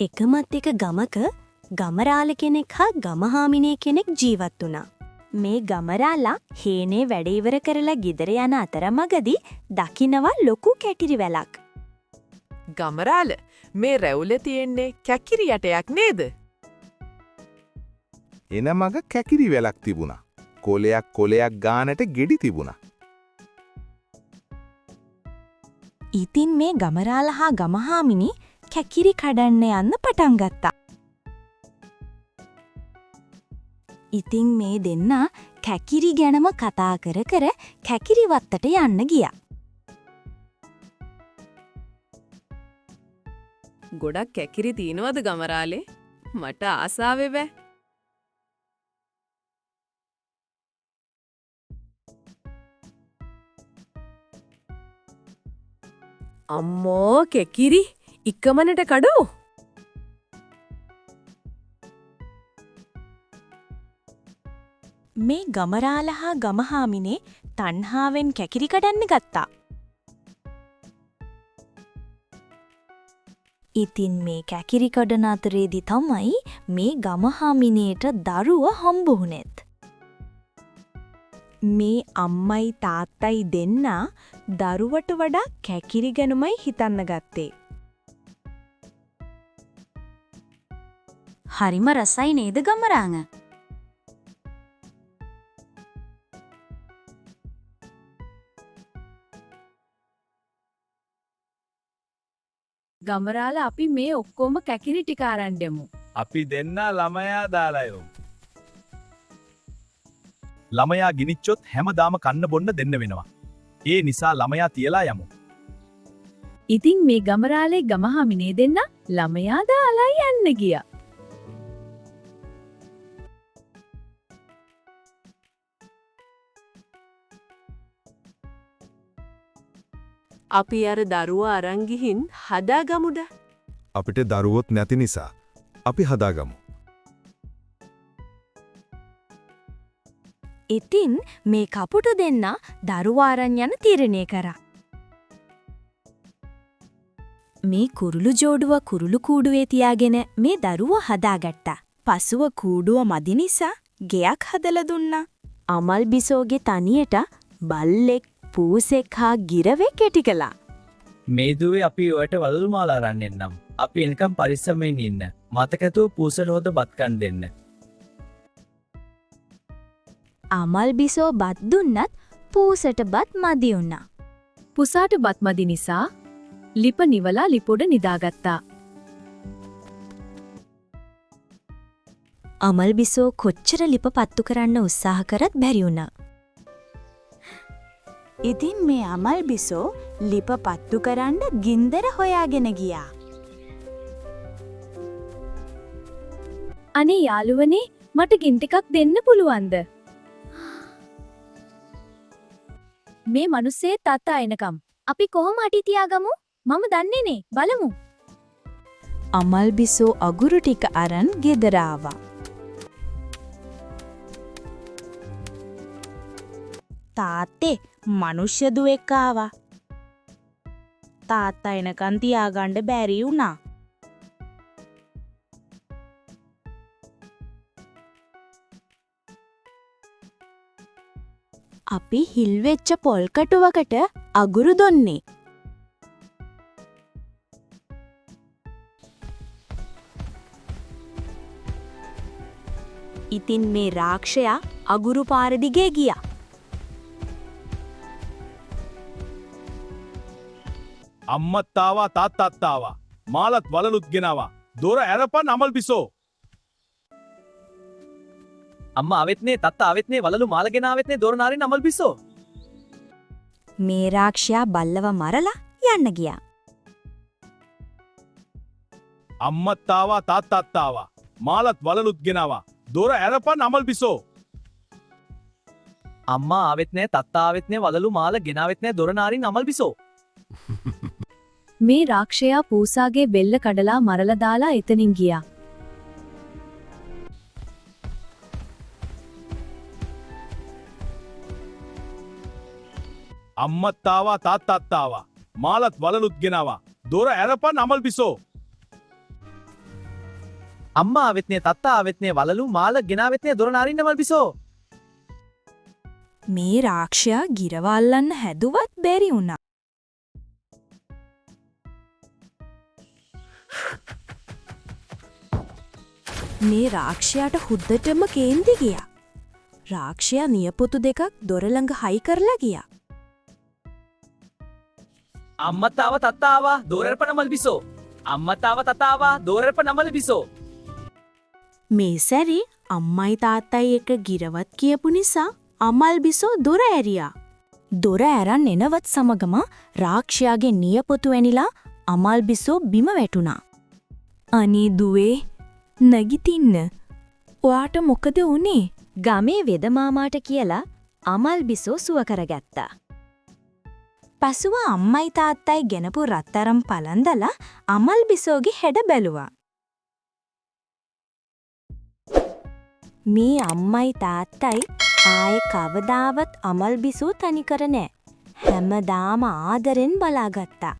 එකමත් එක ගමක ගමරාල කෙනෙක් හා ගමහාමිනේ කෙනෙක් ජීවත් වුණා. මේ ගමරාලා හේනේ වැඩ ඉවර කරලා ගෙදර යන අතරමඟදී දකිනවා ලොකු කැටිරි වැලක්. ගමරාල මේ රැවුල තියෙන්නේ කැකිරි යටයක් නේද? එන මග කැකිරි වැලක් තිබුණා. කොලයක් ගානට ගෙඩි තිබුණා. ඉතින් මේ ගමරාල හා ගමහාමිනි කැකිරි කඩන්න යන්න පටන් ගත්තා. ඉතින් මේ දෙන්නා කැකිරි ගැනම කතා කර කර කැකිරි වත්තට යන්න ගියා. ගොඩක් කැකිරි තියනවද ගමරාලේ? මට ආසාවේ බෑ. අම්මෝ කැකිරි ඉක්කමනට කඩෝ. මේ ගමරාල හා ගමහාමිනේ තණ්හාවෙන් කැකිරි කඩන්න ගත්තා. ඉතින් මේ කැකිරි කඩන අතරේදී තමයි මේ ගමහාමිනේට දරුව හම්බ වුණෙත්. මේ අම්මයි තාත්තයි දෙන්නා දරුවට වඩා කැකිරි ගැනමයි හිතන්න ගත්තේ. හරිම රසයි නේද ගමරාංග? ගමරාල අපි මේ ඔක්කොම කැකිරි ටික අරන් දෙමු. අපි දෙන්නා ළමයා දාලා යමු. ළමයා ගිනිච්චොත් හැමදාම කන්න බොන්න දෙන්න වෙනවා. ඒ නිසා ළමයා තියලා යමු. ඉතින් මේ ගමරාලේ ගමහාමිනේ දෙන්න ළමයා දාලා යන්න ගියා. අපි අර දරුවා අරන් ගිහින් හදාගමුද? අපිට දරුවොත් නැති නිසා අපි හදාගමු. ඉතින් මේ කපුටු දෙන්නා දරුවා අරන් යන තීරණය කරා. මේ කුරුළු ජෝඩුව කුරුළු කූඩුවේ තියාගෙන මේ දරුවා හදාගත්තා. පසුව කූඩුව මදි නිසා ගෙයක් හදලා දුන්නා. අමල් බිසෝගේ තනියට බල්ලෙක් පූසෙක් හා ගිරවෙක් කෙටි කළා. මේ දුවේ අපි ඔයාලට වලලු මාලා අරන් එන්නම්. අපි එනකම් පරිස්සමෙන් ඉන්න. මතකතුව පූසනෝද බත්කන් දෙන්න. අමල් බිසෝ බත් දුන්නත් පූසට බත් මදි වුණා. පුසාට බත් මදි නිසා ලිප නිවලා ලිපොඩ නිදාගත්තා. අමල් බිසෝ කොච්චර ලිප පත්තු කරන්න උත්සාහ කරත් බැරි වුණා. ඉතින් මේ අමල් බිසෝ ලිප පත්තු කරන්න ගින්දර හොයාගෙන ගියා. අනේ යාළුවනේ මට ගින් ටිකක් දෙන්න පුළුවන්ද? මේ මිනිස්සේ තාත්තා එනකම් අපි කොහොම අටි තියාගමු? මම දන්නේ නේ බලමු. අමල් බිසෝ අගුරු ටික අරන් ගෙදර ආවා. තාත්තේ මනුෂ්‍ය දුවෙක් ආවා. තාත්තා එනකන් තියාගන්න බැරි වුණා. අපි හිල් වෙච්ච පොල් කටුවකට අගුරු දුන්නේ. ඉතින් මේ රාක්ෂයා අගුරු පාර දිගේ ගියා. අම්මත් ආවා තාත්තත් ආවා. මාලත් වලලුත් ගෙනාවා. දොර ඇරපන් අමල් බිසෝ. අම්මා ආවෙත්නේ තාත්තා ආවෙත්නේ වලලු මාලගෙන ආවෙත්නේ දොර නාරින් අමල් බිසෝ. මේ රාක්ෂයා බල්ලව මරලා යන්න ගියා. අම්මත් ආවා තාත්තත් ආවා. මාලත් වලලුත් ගෙනාවා. දොර ඇරපන් අමල් බිසෝ. අම්මා ආවෙත්නේ තාත්තා ආවෙත්නේ වලලු මාල ගෙනාවෙත්නේ දොර නාරින් අමල් බිසෝ. මේ රාක්ෂයා පූසාගේ බෙල්ල කඩලා මරලා දාලා එතනින් ගියා. අම්මත් ආවා තාත්තත් ආවා. මාලත් වලලුත් ගෙනාවා. දොර ඇරපන් අමල් බිසෝ. අම්මා ආවෙත්නේ තාත්තා ආවෙත්නේ වලලු මාල ගෙනාවෙත්නේ දොර නාරින්න මල් බිසෝ. මේ රාක්ෂයා ගිරවල්ලන්න හැදුවත් බැරි වුණා. මේ රාක්ෂයාට හුද්දටම කේන්ති ගියා. රාක්ෂයා නියපොතු දෙකක් දොර ළඟ හයි කරලා ගියා. අම්මතාව තත්තාවා දෝරප නමල් බිසෝ. අම්මතාව තතාවා දෝරප නමල බිසෝ. මේ සැරේ අම්මයි තාත්තයි එක ගිරවත් කියපු නිසා අමල් බිසෝ දොර ඇරියා. දොර ඇරන් එනවත් සමගම රාක්ෂයාගේ නියපොතු ඇනිලා අමල් බිසෝ බිම වැටුණා. අනේ දුවේ නැගිටින්න. ඔයාට මොකද වුනේ? ගමේ වෙදමාමාට කියලා අමල් බිසෝ සුව කරගත්තා. පසුව අම්මයි තාත්තයි ගෙනපු රත්තරම් පලන්දලා අමල් බිසෝගේ හැඩ බැලුවා. මේ අම්මයි තාත්තයි ආයේ කවදාවත් අමල් බිසෝ තනිකර නෑ. හැමදාම ආදරෙන් බලාගත්තා.